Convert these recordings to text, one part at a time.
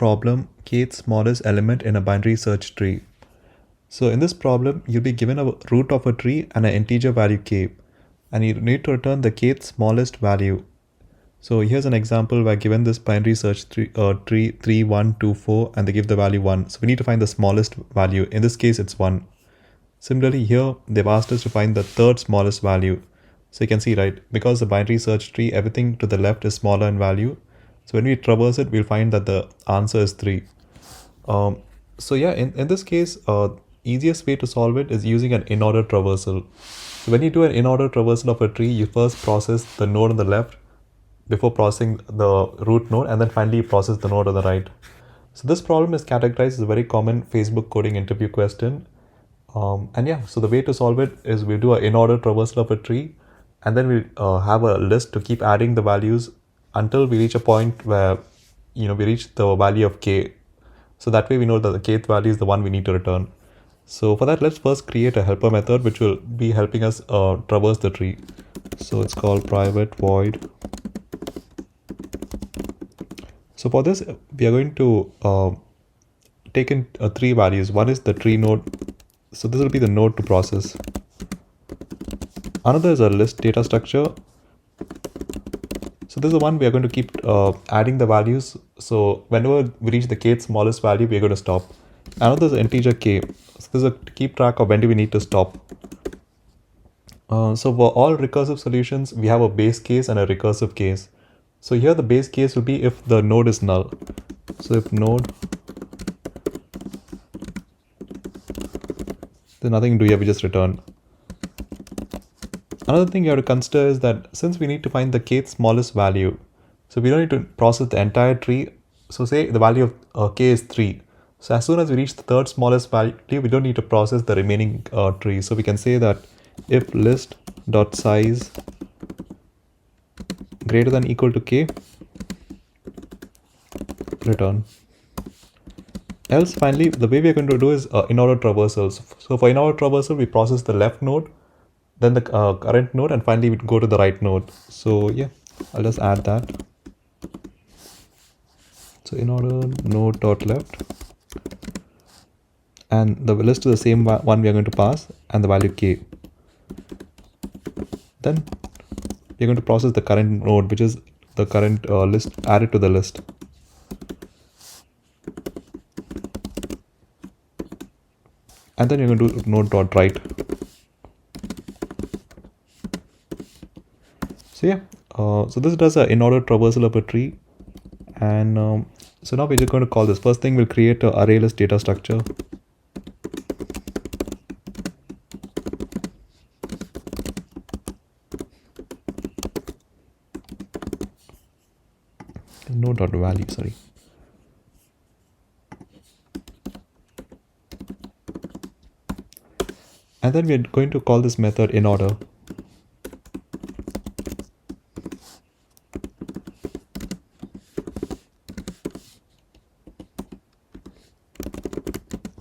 problem, kth smallest element in a binary search tree. So in this problem, you'll be given a root of a tree and an integer value k, and you need to return the kth smallest value. So here's an example where given this binary search tree 3, 1, 2, 4, and they give the value 1. So we need to find the smallest value. In this case, it's 1. Similarly, here they've asked us to find the third smallest value. So you can see, right, because the binary search tree, everything to the left is smaller in value. So when we traverse it, we'll find that the answer is 3. So yeah, in this case, easiest way to solve it is using an in-order traversal. So when you do an in-order traversal of a tree, you first process the node on the left before processing the root node, and then finally you process the node on the right. So this problem is categorized as a very common Facebook coding interview question. And yeah, so the way to solve it is we'll do an in-order traversal of a tree, and then we'll have a list to keep adding the values until we reach a point where we reach the value of k. So that way we know that the kth value is the one we need to return. So for that, let's first create a helper method which will be helping us traverse the tree. So it's called private void. So for this, we are going to take in 3 values. One is the tree node. So this will be the node to process. Another is a list data structure. So this is the one we are going to keep adding the values. So whenever we reach the kth smallest value, we are going to stop. Another is integer k. So this is to keep track of when do we need to stop. So for all recursive solutions, we have a base case and a recursive case. So here the base case will be if the node is null. So if node, there's nothing to do here, we just return. Another thing you have to consider is that since we need to find the kth smallest value, so we don't need to process the entire tree. So say the value of k is 3. So as soon as we reach the third smallest value, we don't need to process the remaining tree. So we can say that if list.size greater than equal to k, return. Else finally, the way we are going to do is in-order traversals. So for in-order traversal, we process the left node, then the current node, and finally we go to the right node. So yeah, I'll just add that. So in-order node dot left, and the list is the same one we are going to pass, and the value k. Then we're going to process the current node, which is the current list added to the list. And then you're going to do node dot right. So yeah, so this does an in-order traversal of a tree. And so now we're just going to call this. First thing, we'll create an array list data structure. Node dot value, sorry. And then we're going to call this method in order.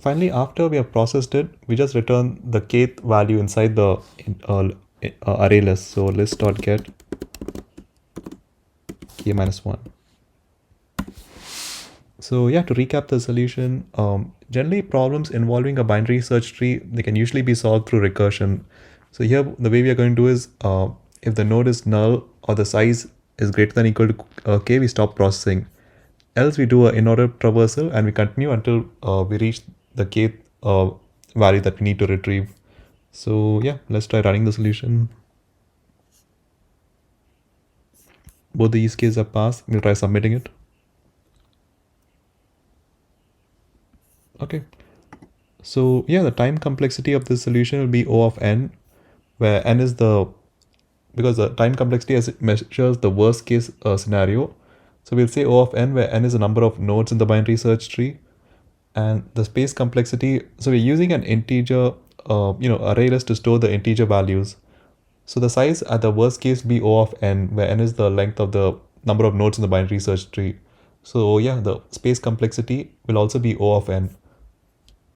Finally, after we have processed it, we just return the kth value inside the array list. So list.get k minus 1. So yeah, to recap the solution, generally problems involving a binary search tree, they can usually be solved through recursion. So here, the way we are going to do is, if the node is null or the size is greater than equal to k, we stop processing. Else we do an in-order traversal and we continue until we reach the kth value that we need to retrieve. So yeah, let's try running the solution. Both the use cases are passed. We'll try submitting it. Okay, so yeah, the time complexity of this solution will be O of n, where n is because the time complexity as it measures the worst case scenario. So we'll say O of n, where n is the number of nodes in the binary search tree, and the space complexity. So we're using an integer, array list to store the integer values. So the size at the worst case be O of n, where n is the length of the number of nodes in the binary search tree. So yeah, the space complexity will also be O of n.